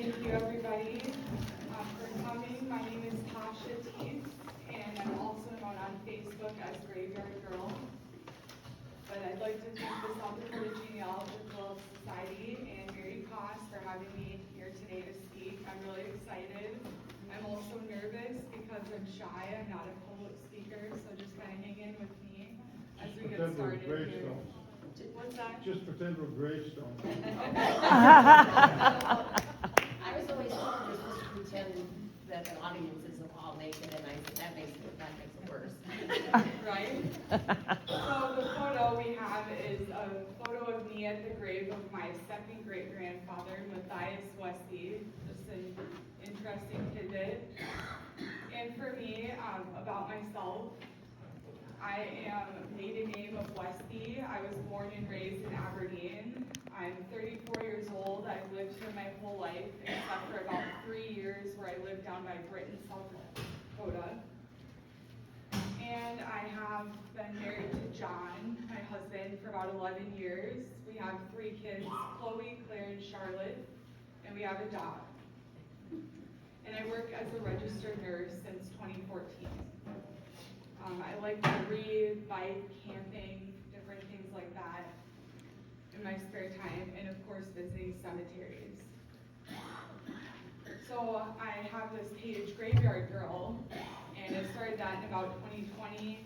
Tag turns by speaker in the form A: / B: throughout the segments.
A: Thank you, everybody, for coming. My name is Tasha Teets, and I'm also known on Facebook as Graveyard Girl. But I'd like to thank the South Dakota Genealogical Society and Mary Koss for having me here today to speak. I'm really excited. I'm also nervous because I'm shy. I'm not a public speaker, so just kind of hang in with me as we get started here. What's that?
B: Just pretend we're gravestones.
C: I was always told you're supposed to pretend that the audience isn't all naked, and that makes it worse.
A: Right? So the photo we have is a photo of me at the grave of my second great-grandfather, Matthias Westy. Just an interesting tidbit. And for me, about myself, I am maiden name of Westy. I was born and raised in Aberdeen. I'm 34 years old. I've lived here my whole life, except for about 3 years where I lived down by Britain, South Dakota. And I have been married to John, my husband, for about 11 years. We have 3 kids, Chloe, Claire, and Charlotte, and we have a dog. And I work as a registered nurse since 2014. I like to read, bike, camping, different things like that in my spare time, and of course visiting cemeteries. So I have this page, Graveyard Girl, and I started that in about 2020.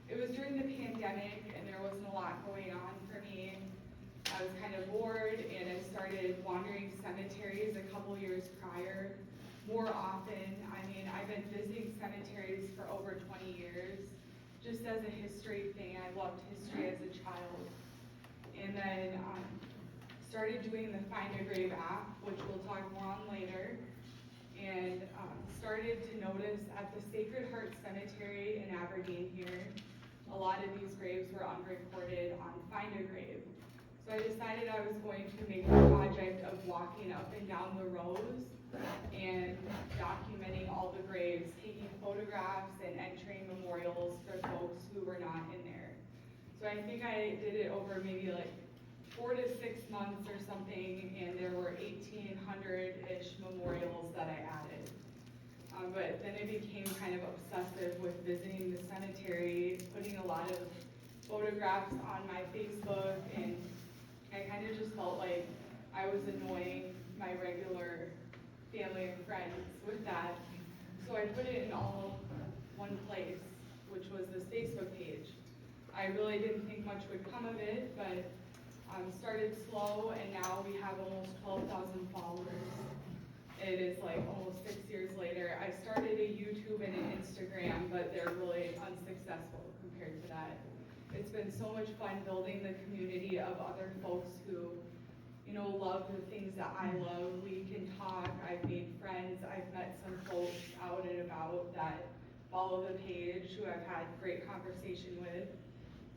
A: It was during the pandemic, and there wasn't a lot going on for me. I was kind of bored, and I started wandering cemeteries a couple years prior, more often. I mean, I've been visiting cemeteries for over 20 years, just as a history thing. I loved history as a child. And then started doing the Find a Grave app, which we'll talk more on later, and started to notice at the Sacred Heart Cemetery in Aberdeen here, a lot of these graves were unrecorded on Find a Grave. So I decided I was going to make a project of walking up and down the rows and documenting all the graves, taking photographs and entering memorials for folks who were not in there. So I think I did it over maybe like 4 to 6 months or something, and there were 1,800-ish memorials that I added. But then I became kind of obsessive with visiting the cemetery, putting a lot of photographs on my Facebook, and I kind of just felt like I was annoying my regular family and friends with that. So I put it in all one place, which was this Facebook page. I really didn't think much would come of it, but started slow, and now we have almost 12,000 followers. It is like almost 6 years later. I started a YouTube and an Instagram, but they're really unsuccessful compared to that. It's been so much fun building the community of other folks who, you know, love the things that I love. We can talk. I've made friends. I've met some folks out and about that follow the page who I've had great conversation with.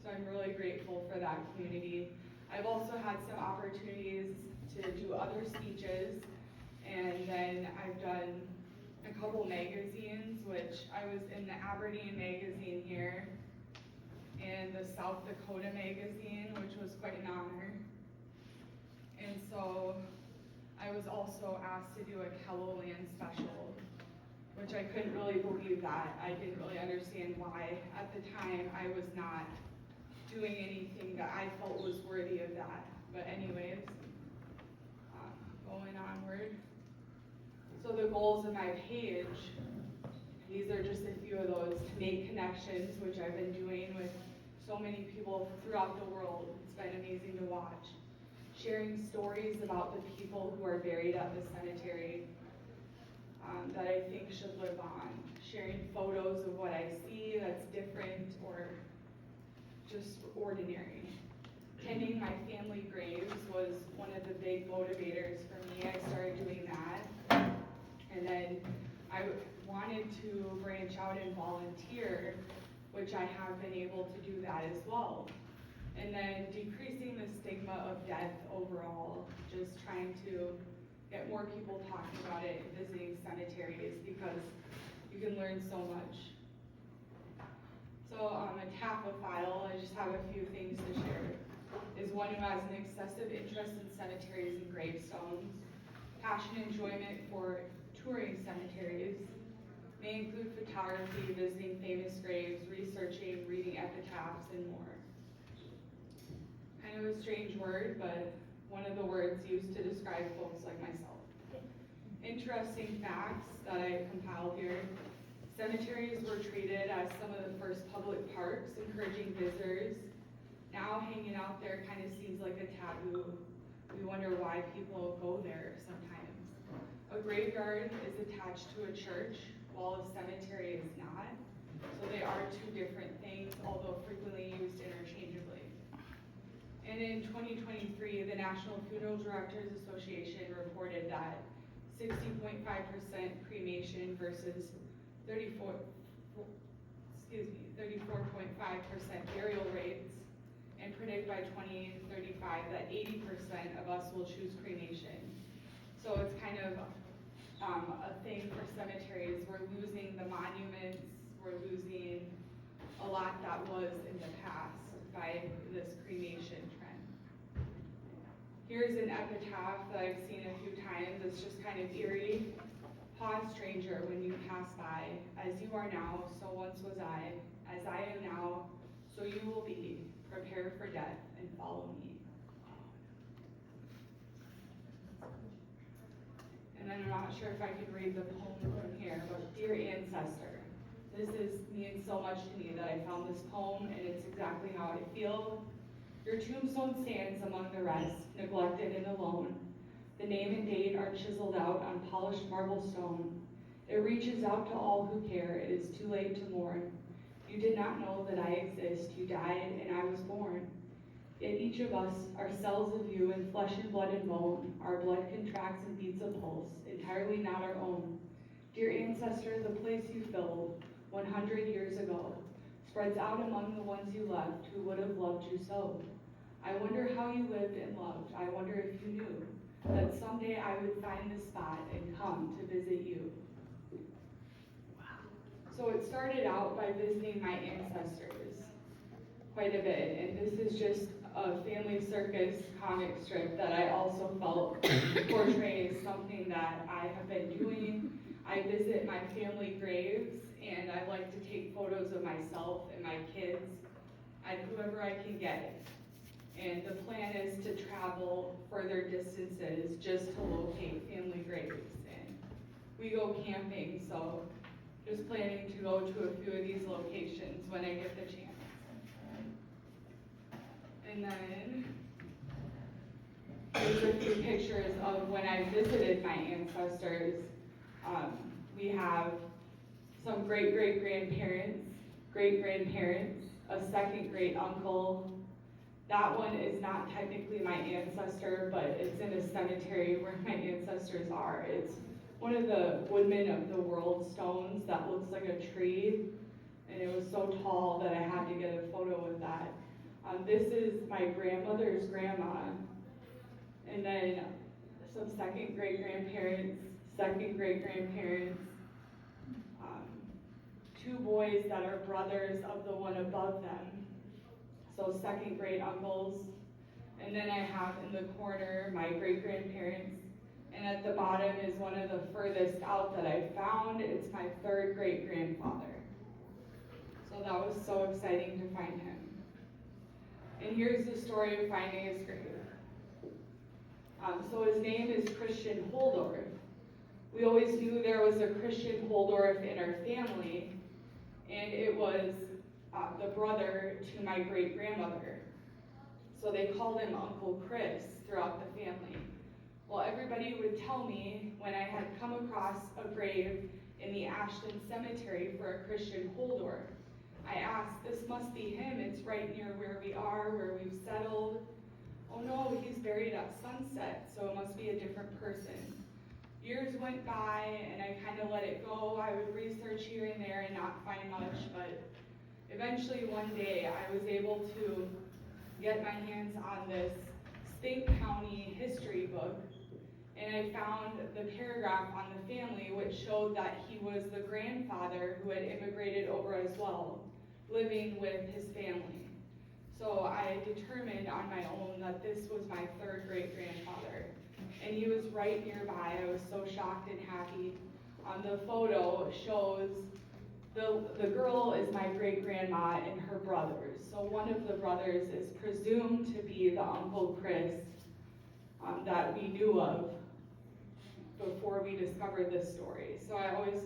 A: So I'm really grateful for that community. I've also had some opportunities to do other speeches, and then I've done a couple magazines, which I was in the Aberdeen magazine here, and the South Dakota magazine, which was quite an honor. And so I was also asked to do a Keloland special, which I couldn't really believe that. I didn't really understand why at the time I was not doing anything that I felt was worthy of that. But anyways, going onward. So the goals of my page, these are just a few of those: to make connections, which I've been doing with so many people throughout the world. It's been amazing to watch. Sharing stories about the people who are buried at the cemetery that I think should live on. Sharing photos of what I see that's different or just ordinary. Tending my family graves was one of the big motivators for me. I started doing that. And then I wanted to branch out and volunteer, which I have been able to do that as well. And then decreasing the stigma of death overall, just trying to get more people talking about it and visiting cemeteries, because you can learn so much. So on a taphophile, I just have a few things to share, is one who has an excessive interest in cemeteries and gravestones. passion and enjoyment for touring cemeteries may include photography, visiting famous graves, researching, reading epitaphs, and more. Kind of a strange word, but one of the words used to describe folks like myself. Interesting facts that I compiled here. Cemeteries were treated as some of the first public parks, encouraging visitors. Now hanging out there kind of seems like a taboo. We wonder why people go there sometimes. A graveyard is attached to a church, while a cemetery is not. So they are two different things, although frequently used interchangeably. And in 2023, the National Funeral Directors Association reported that 60.5% cremation versus 34.5% burial rates, and predict by 2035 that 80% of us will choose cremation. So it's kind of a thing for cemeteries. We're losing the monuments, we're losing a lot that was in the past by this cremation trend. Here's an epitaph that I've seen a few times. It's just kind of eerie. Pause, stranger, when you pass by. As you are now, so once was I. As I am now, so you will be. Prepare for death and follow me. And then I'm not sure if I can read the poem from here, but dear ancestor, this means so much to me that I found this poem, and it's exactly how I feel. Your tombstone stands among the rest, neglected and alone. The name and date are chiseled out on polished marble stone. It reaches out to all who care. It is too late to mourn. You did not know that I exist. You died and I was born. Yet each of us are cells of you in flesh and blood and bone. Our blood contracts and beats a pulse, entirely not our own. Dear ancestor, the place you filled 100 years ago spreads out among the ones you left who would have loved you so. I wonder how you lived and loved. I wonder if you knew that someday I would find this spot and come to visit you. So it started out by visiting my ancestors quite a bit, and this is just a family circus comic strip that I also felt portrays something that I have been doing. I visit my family graves, and I like to take photos of myself and my kids and whoever I can get. And the plan is to travel further distances just to locate family graves. And we go camping, so just planning to go to a few of these locations when I get the chance. And then here's a few pictures of when I visited my ancestors. We have some great-great-grandparents, great-grandparents, a second great-uncle. That one is not technically my ancestor, but it's in a cemetery where my ancestors are. It's one of the Woodman of the World stones that looks like a tree, and it was so tall that I had to get a photo with that. This is my grandmother's grandma, and then some second great-grandparents, second great-grandparents, two boys that are brothers of the one above them, so second great-uncles. And then I have in the corner my great-grandparents, and at the bottom is one of the furthest out that I found. It's my third great-grandfather. So that was so exciting to find him. And here's the story of finding his grave. So his name is Christian Holdorf. We always knew there was a Christian Holdorf in our family, and it was the brother to my great-grandmother. So they called him Uncle Chris throughout the family. Well, everybody would tell me when I had come across a grave in the Ashton Cemetery for a Christian Holdorf, I asked, this must be him, it's right near where we are, where we've settled. Oh no, he's buried at Sunset, so it must be a different person. Years went by and I kind of let it go. I would research here and there and not find much, but eventually one day I was able to get my hands on this Spink County history book, and I found the paragraph on the family which showed that he was the grandfather who had immigrated over as well, living with his family. So I determined on my own that this was my third great-grandfather. And and he was right nearby. I was so shocked and happy. The photo shows the girl is my great-grandma and her brothers. So one of the brothers is presumed to be the Uncle Chris that we knew of before we discovered this story. So I always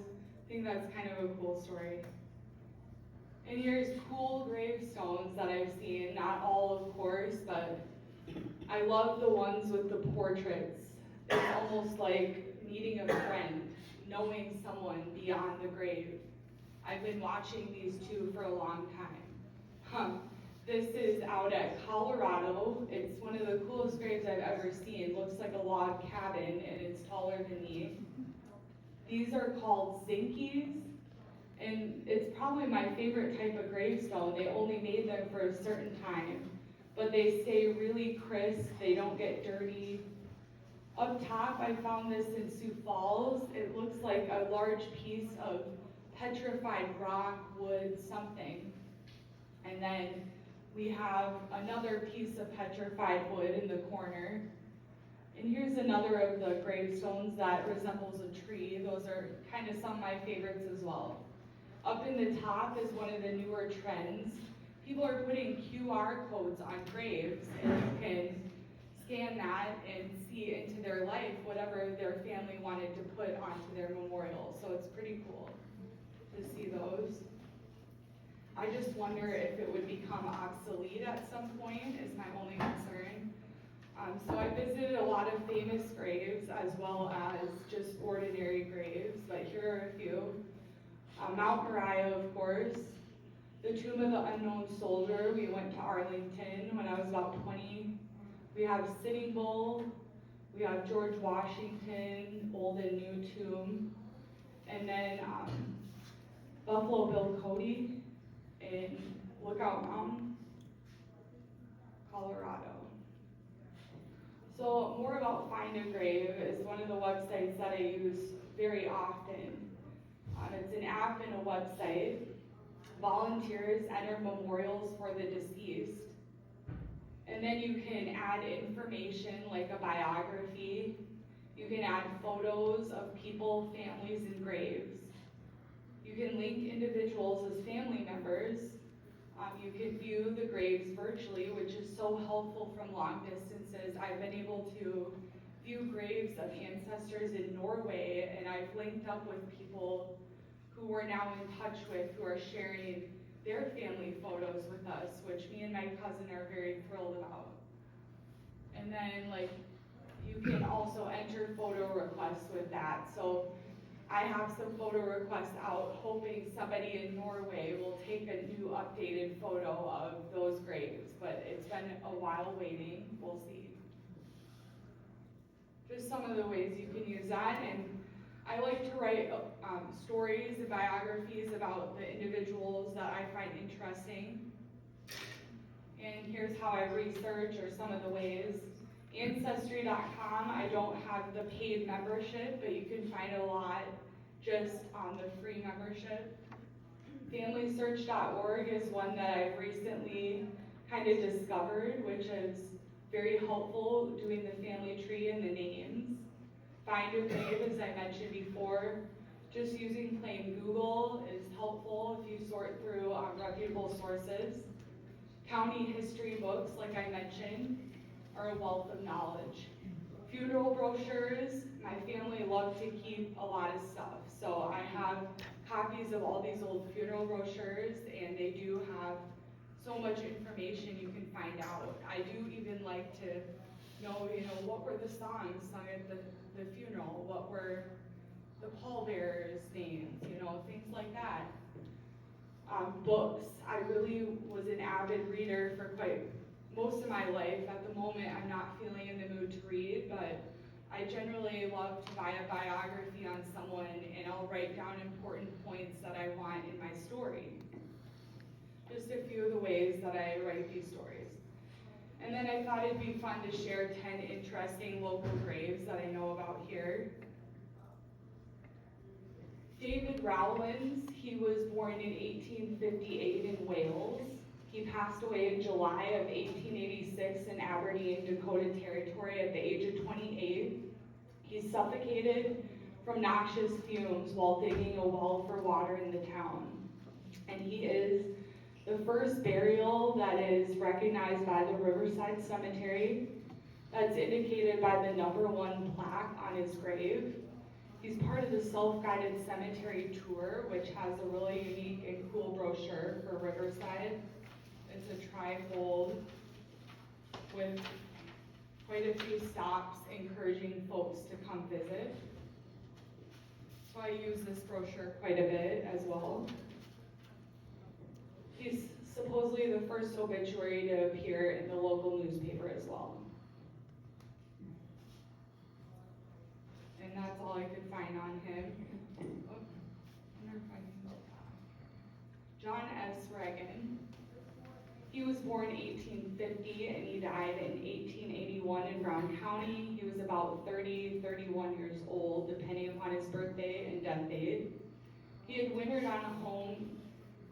A: think that's kind of a cool story. And here's cool gravestones that I've seen, not all of course, but I love the ones with the portraits. It's almost like meeting a friend, knowing someone beyond the grave. I've been watching these two for a long time. This is out at Colorado. It's one of the coolest graves I've ever seen. Looks like a log cabin and it's taller than me. These are called zinkies, and it's probably my favorite type of gravestone. They only made them for a certain time, but they stay really crisp, they don't get dirty. Up top, I found this in Sioux Falls. It looks like a large piece of petrified rock, wood, something. And then we have another piece of petrified wood in the corner. And here's another of the gravestones that resembles a tree. Those are kind of some of my favorites as well. Up in the top is one of the newer trends. People are putting QR codes on graves, and you can scan that and see into their life whatever their family wanted to put onto their memorial. So it's pretty cool to see those. I just wonder if it would become obsolete at some point, is my only concern. So I visited a lot of famous graves as well as just ordinary graves, but here are a few. Mount Moriah, of course. The Tomb of the Unknown Soldier. We went to Arlington when I was about 20. We have Sitting Bull. We have George Washington, Old and New Tomb. And then Buffalo Bill Cody in Lookout Mountain, Colorado. So more about Find a Grave is one of the websites that I use very often. It's an app and a website. Volunteers enter memorials for the deceased. And then you can add information like a biography. You can add photos of people, families, and graves. You can link individuals as family members. You can view the graves virtually, which is so helpful from long distances. I've been able to view graves of ancestors in Norway, and I've linked up with people who we're now in touch with, who are sharing their family photos with us, which me and my cousin are very thrilled about. And then you can also enter photo requests with that. So I have some photo requests out, hoping somebody in Norway will take a new updated photo of those graves, but it's been a while waiting, we'll see. Just some of the ways you can use that, and I like to write stories and biographies about the individuals that I find interesting. And here's how I research, or some of the ways. Ancestry.com, I don't have the paid membership, but you can find a lot just on the free membership. FamilySearch.org is one that I've recently kind of discovered, which is very helpful, doing the family tree and the names. Find a Grave, as I mentioned before, just using plain Google is helpful if you sort through reputable sources. County history books, like I mentioned, are a wealth of knowledge. Funeral brochures, my family loved to keep a lot of stuff. So I have copies of all these old funeral brochures, and they do have so much information you can find out. I do even like to know, what were the songs sung at the funeral? What were the pallbearers' names? Things like that. Books. I really was an avid reader for most of my life. At the moment, I'm not feeling in the mood to read, but I generally love to buy a biography on someone, and I'll write down important points that I want in my story. Just a few of the ways that I write these stories. And then I thought it'd be fun to share 10 interesting local graves that I know about here. David Rowlands, he was born in 1858 in Wales. He passed away in July of 1886 in Aberdeen, Dakota Territory at the age of 28. suffocated from noxious fumes while digging a well for water in the town. And he is the first burial that is recognized by the Riverside Cemetery. That's indicated by the #1 plaque on his grave. He's part of the self-guided cemetery tour, which has a really unique and cool brochure for Riverside. It's a trifold with quite a few stops encouraging folks to come visit. So I use this brochure quite a bit as well. He's supposedly the first obituary to appear in the local newspaper as well. And that's all I could find on him. Oh, I never find anything about that. John S. Reagan. He was born in 1850 and he died in 1881 in Brown County. He was about 31 years old, depending upon his birthday and death date. He had wintered on a home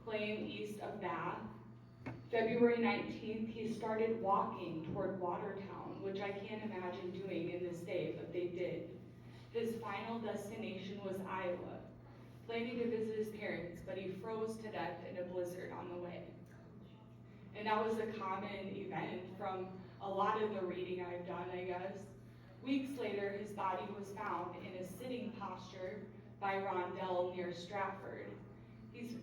A: claim east of Bath. February 19th, he started walking toward Watertown, which I can't imagine doing in this day, but they did. His final destination was Iowa, planning to visit his parents, but he froze to death in a blizzard on the way. And that was a common event from a lot of the reading I've done, I guess. Weeks later, his body was found in a sitting posture by Rondell near Stratford.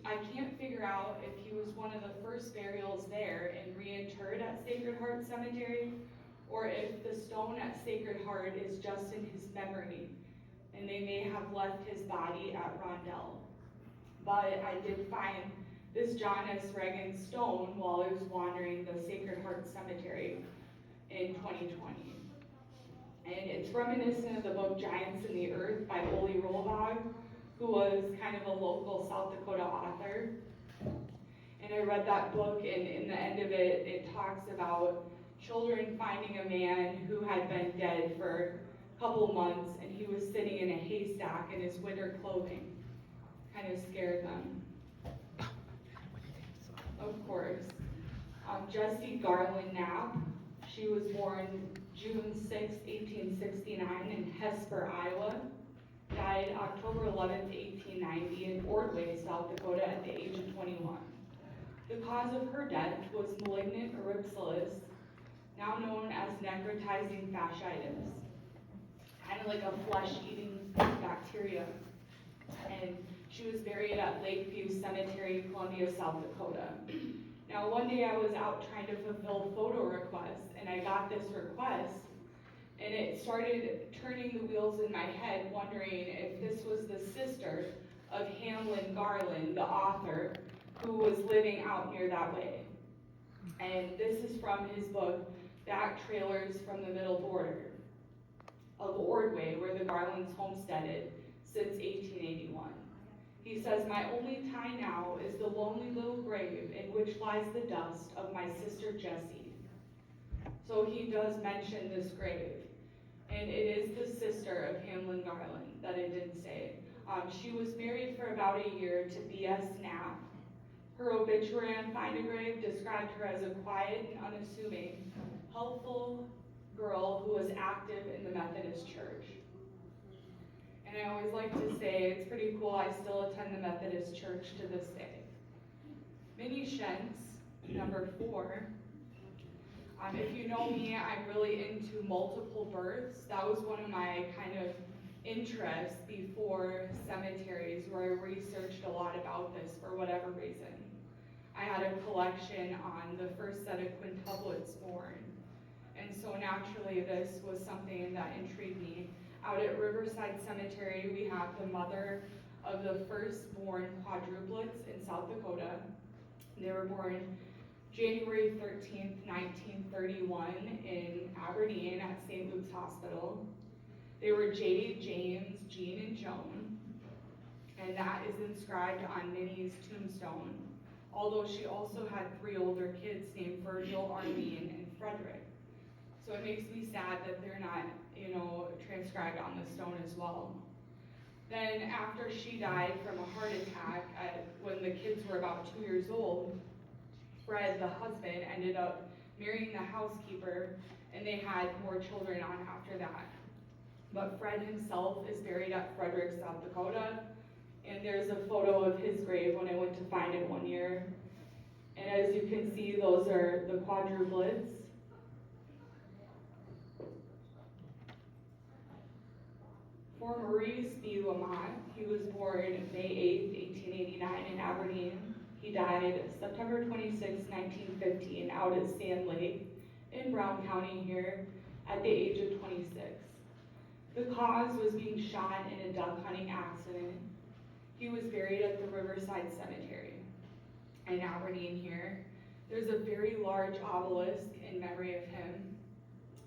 A: I can't figure out if he was one of the first burials there and reinterred at Sacred Heart Cemetery, or if the stone at Sacred Heart is just in his memory, and they may have left his body at Rondell. But I did find this John S. Reagan stone while I was wandering the Sacred Heart Cemetery in 2020. And it's reminiscent of the book Giants in the Earth by Ole Rolvag, who was kind of a local South Dakota author. And I read that book, and in the end of it, it talks about children finding a man who had been dead for a couple months, and he was sitting in a haystack in his winter clothing. Kind of scared them. Of course. Jessie Garland Knapp. She was born June 6, 1869 in Hesper, Iowa. Died October 11, 1890 in Ordway, South Dakota at the age of 21. The cause of her death was malignant erysipelas, now known as necrotizing fasciitis, kind of like a flesh-eating bacteria. And she was buried at Lakeview Cemetery, Columbia, South Dakota. Now, one day I was out trying to fulfill photo requests, and I got this request, and it started turning the wheels in my head, wondering if this was the sister of Hamlin Garland, the author, who was living out near that way. And this is from his book, Back Trailers from the Middle Border of Ordway, where the Garlands homesteaded since 1881. He says, "My only tie now is the lonely little grave in which lies the dust of my sister Jessie." So he does mention this grave. And it is the sister of Hamlin Garland that it did say. She was married for about a year to B.S. Knapp. Her obituary on Find a Grave described her as a quiet and unassuming, helpful girl who was active in the Methodist Church. And I always like to say, it's pretty cool, I still attend the Methodist Church to this day. Minnie Shentz, number 4. If you know me, I'm really into multiple births. That was one of my kind of interests before cemeteries, where I researched a lot about this for whatever reason. I had a collection on the first set of quintuplets born. And so naturally this was something that intrigued me. Out at Riverside Cemetery, we have the mother of the firstborn quadruplets in South Dakota. They were born January 13th, 1931 in Aberdeen at St. Luke's Hospital. They were Jade, James, Jean, and Joan, and that is inscribed on Minnie's tombstone, although she also had 3 older kids named Virgil, Arlene, and Frederick. So it makes me sad that they're not, transcribed on the stone as well. Then after she died from a heart attack when the kids were about 2 years old, Fred, the husband, ended up marrying the housekeeper, and they had more children on after that. but Fred himself is buried at Frederick, South Dakota. And there's a photo of his grave when I went to find it one year. And as you can see, those are the quadruplets. For Maurice B. Lamont, he was born May 8, 1889 in Aberdeen. He died September 26, 1915 out at Sand Lake in Brown County here at the age of 26. The cause was being shot in a duck hunting accident. He was buried at the Riverside Cemetery in Aberdeen here. There's a very large obelisk in memory of him.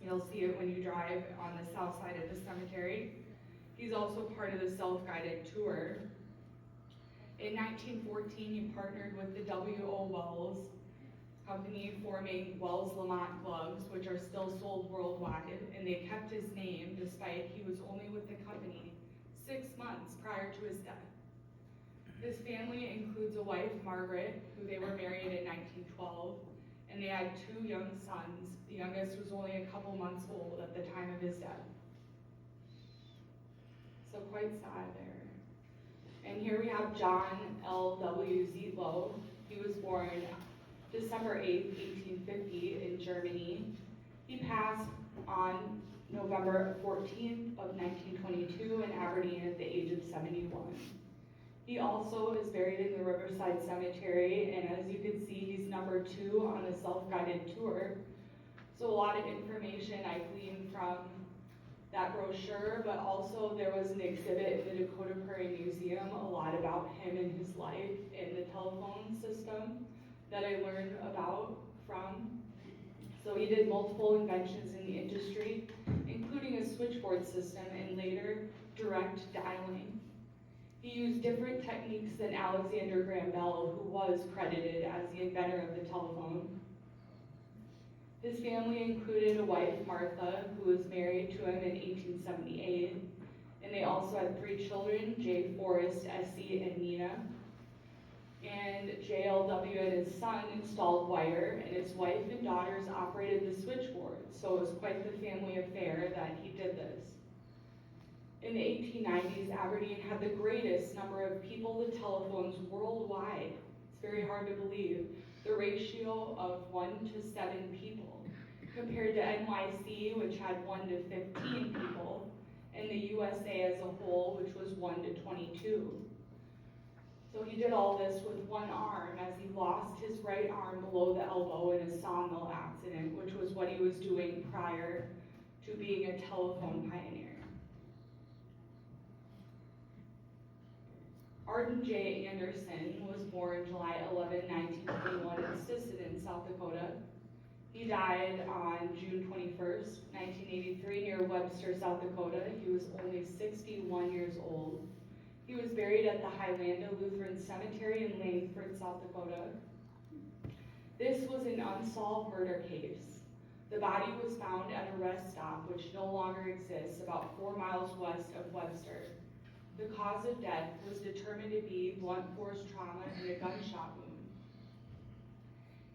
A: You'll see it when you drive on the south side of the cemetery. He's also part of the self-guided tour. In 1914, he partnered with the W.O. Wells company, forming Wells Lamont gloves, which are still sold worldwide, and they kept his name despite he was only with the company 6 months prior to his death. His family includes a wife, Margaret, who they were married in 1912, and they had 2 young sons. The youngest was only a couple months old at the time of his death. So quite sad there. And here we have John L.W. Zietlow. He was born December 8, 1850 in Germany. He passed on November 14th of 1922 in Aberdeen at the age of 71. He also is buried in the Riverside Cemetery, and as you can see, he's number 2 on the self-guided tour. So a lot of information I gleaned from that brochure, but also there was an exhibit in the Dakota Prairie Museum, a lot about him and his life in the telephone system that I learned about from. So he did multiple inventions in the industry, including a switchboard system and later direct dialing. He used different techniques than Alexander Graham Bell, who was credited as the inventor of the telephone. His family included a wife, Martha, who was married to him in 1878, and they also had 3 children, Jay, Forrest, Essie, and Nina. And JLW and his son installed wire, and his wife and daughters operated the switchboard, so it was quite the family affair that he did this. In the 1890s, Aberdeen had the greatest number of people to telephones worldwide. It's very hard to believe. The ratio of 1 to 7 people, compared to NYC, which had 1 to 15 people, and the USA as a whole, which was 1 to 22. So he did all this with one arm, as he lost his right arm below the elbow in a sawmill accident, which was what he was doing prior to being a telephone pioneer. Arden J. Anderson was born July 11, 1921 in Sisseton, South Dakota. He died on June 21st, 1983 near Webster, South Dakota. He was only 61 years old. He was buried at the Highlanda Lutheran Cemetery in Langford, South Dakota. This was an unsolved murder case. The body was found at a rest stop, which no longer exists, about 4 miles west of Webster. The cause of death was determined to be blunt force trauma and a gunshot wound.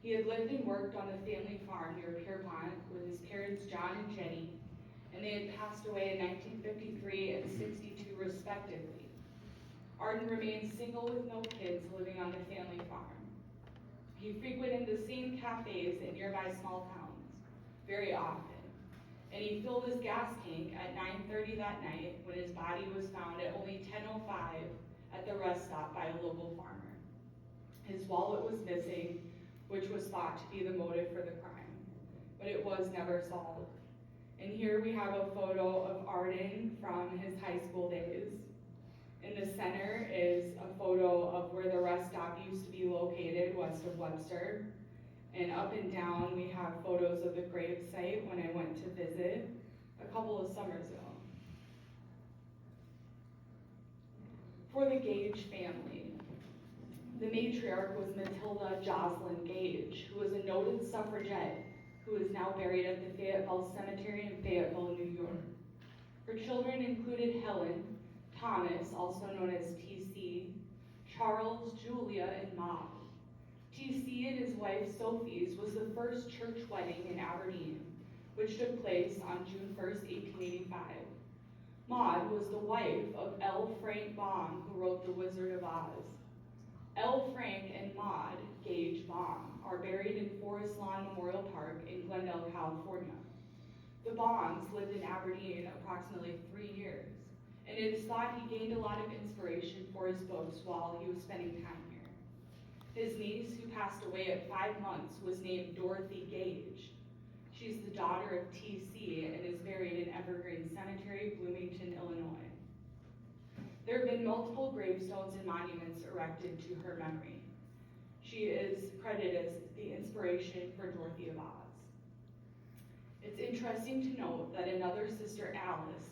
A: He had lived and worked on the family farm near Pierpont with his parents John and Jenny, and they had passed away in 1953 and 62 respectively. Arden remained single with no kids, living on the family farm. He frequented the same cafes in nearby small towns very often. And he filled his gas tank at 9:30 that night when his body was found at only 10:05 at the rest stop by a local farmer. His wallet was missing, which was thought to be the motive for the crime, but it was never solved. And here we have a photo of Arden from his high school days. In the center is a photo of where the rest stop used to be located, west of Webster. And up and down, we have photos of the grave site when I went to visit a couple of summers ago. For the Gage family, the matriarch was Matilda Jocelyn Gage, who was a noted suffragette who is now buried at the Fayetteville Cemetery in Fayetteville, New York. Her children included Helen, Thomas, also known as T.C., Charles, Julia, and Maud. T.C. and his wife Sophie's was the first church wedding in Aberdeen, which took place on June 1st, 1885. Maud was the wife of L. Frank Baum, who wrote The Wizard of Oz. L. Frank and Maud Gage Baum are buried in Forest Lawn Memorial Park in Glendale, California. The Baums lived in Aberdeen approximately 3 years, and it is thought he gained a lot of inspiration for his books while he was spending time here. His niece, who passed away at 5 months, was named Dorothy Gage. She's the daughter of T.C. and is buried in Evergreen Cemetery, Bloomington, Illinois. There have been multiple gravestones and monuments erected to her memory. She is credited as the inspiration for Dorothy of Oz. It's interesting to note that another sister, Alice,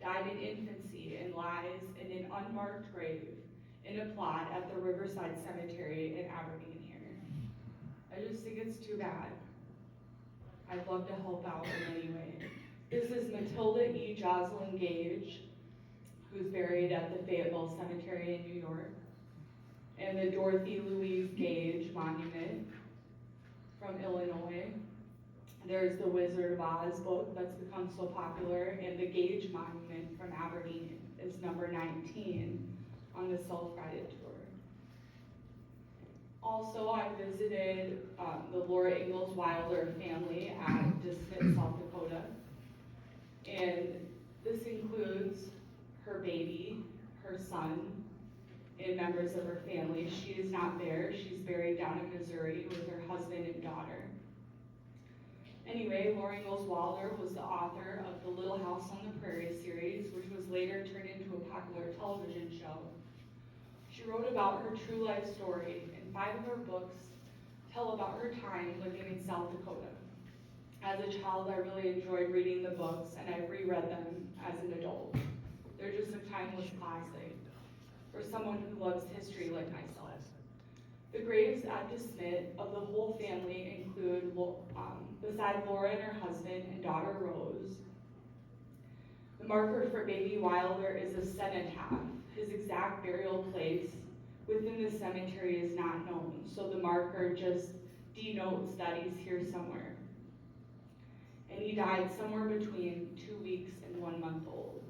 A: died in infancy and lies in an unmarked grave in a plot at the Riverside Cemetery in Aberdeen here. I just think it's too bad. I'd love to help out in any way. This is Matilda E. Jocelyn Gage, who's buried at the Fayetteville Cemetery in New York, and the Dorothy Louise Gage Monument from Illinois. There's the Wizard of Oz book that's become so popular, and the Gage Monument from Aberdeen is number 19 on the Self-Guided Tour. Also, I visited the Laura Ingalls Wilder family at DeSmit, South Dakota, and this includes her baby, her son, and members of her family. She is not there. She's buried down in Missouri with her husband and daughter. Anyway, Laura Ingalls Wilder was the author of the Little House on the Prairie series, which was later turned into a popular television show. She wrote about her true life story, and 5 of her books tell about her time living in South Dakota. As a child, I really enjoyed reading the books, and I've reread them as an adult. They're just a timeless classic for someone who loves history like myself. The graves at DeSmit of the whole family include, beside Laura and her husband and daughter Rose, the marker for baby Wilder is a cenotaph. His exact burial place within the cemetery is not known, so the marker just denotes that he's here somewhere. And he died somewhere between 2 weeks and 1 month old.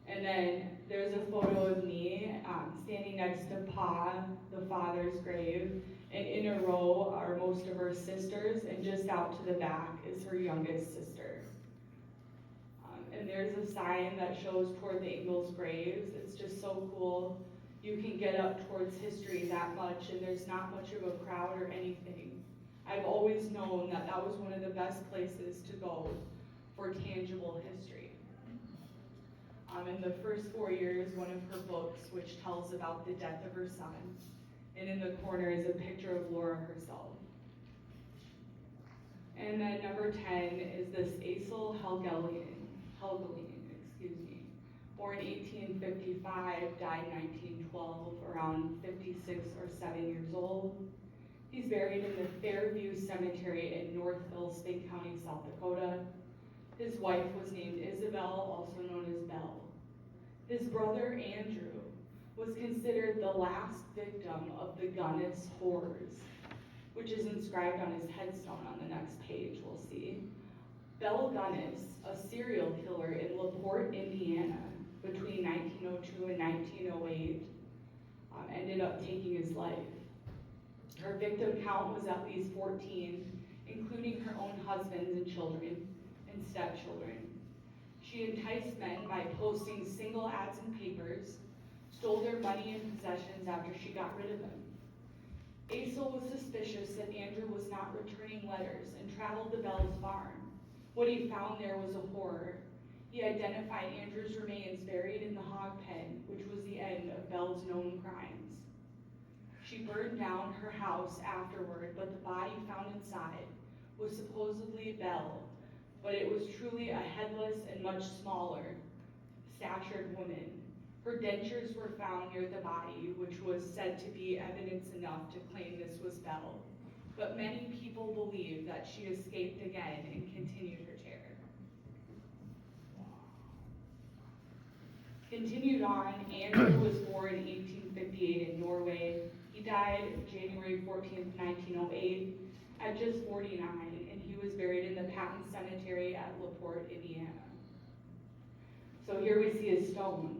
A: And then there's a photo of me standing next to Pa, the father's grave, and in a row are most of her sisters, and just out to the back is her youngest sister. And there's a sign that shows toward the Ingalls graves. It's just so cool. You can get up towards history that much, and there's not much of a crowd or anything. I've always known that that was one of the best places to go for tangible history. In the first 4 years, one of her books, which tells about the death of her son, and in the corner is a picture of Laura herself. And then number 10 is this Aysel Helgelien, born 1855, died 1912, around 56 or 7 years old. He's buried in the Fairview Cemetery in Northville, Spink County, South Dakota. His wife was named Isabel, also known as Belle. His brother, Andrew, was considered the last victim of the Gunnis horrors, which is inscribed on his headstone on the next page, we'll see. Belle Gunnis, a serial killer in LaPorte, Indiana, between 1902 and 1908, ended up taking his life. Her victim count was at least 14, including her own husbands and children and stepchildren. She enticed men by posting single ads in papers, stole their money and possessions after she got rid of them. Aysel was suspicious that Andrew was not returning letters and traveled to Belle's farm. What he found there was a horror. He identified Andrew's remains buried in the hog pen, which was the end of Belle's known crimes. She burned down her house afterward, but the body found inside was supposedly Belle, but it was truly a headless and much smaller statured woman. Her dentures were found near the body, which was said to be evidence enough to claim this was Belle. But many people believe that she escaped again and continued her terror. Continued on, Andrew was born in 1858 in Norway. He died January 14th, 1908 at just 49, and he was buried in the Patton Cemetery at LaPorte, Indiana. So here we see a stone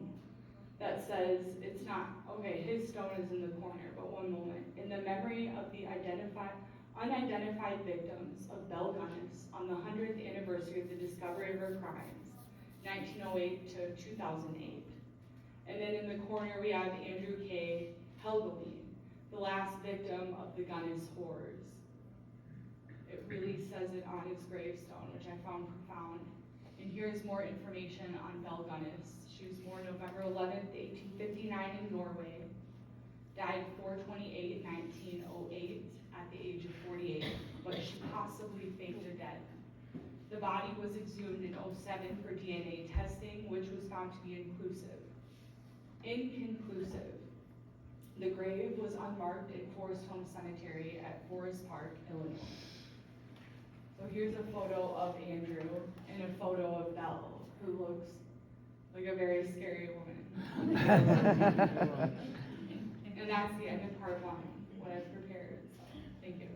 A: that says, it's not, okay, his stone is in the corner, but one moment. In the memory of the unidentified victims of Belle Gunness on the 100th anniversary of the discovery of her crimes, 1908 to 2008. And then in the corner we have Andrew K. Helgeley, the last victim of the Gunness horrors. It really says it on his gravestone, which I found profound. And here's more information on Belle Gunness. She was born November 11th, 1859 in Norway, died 4/28/1908 at the age of 48, but she possibly faked her death. The body was exhumed in 2007 for DNA testing, which was found to be inconclusive. The grave was unmarked in Forest Home Cemetery at Forest Park, Illinois. So here's a photo of Andrew and a photo of Belle, who looks like a very scary woman. And that's the end of part one, what I've prepared, so thank you.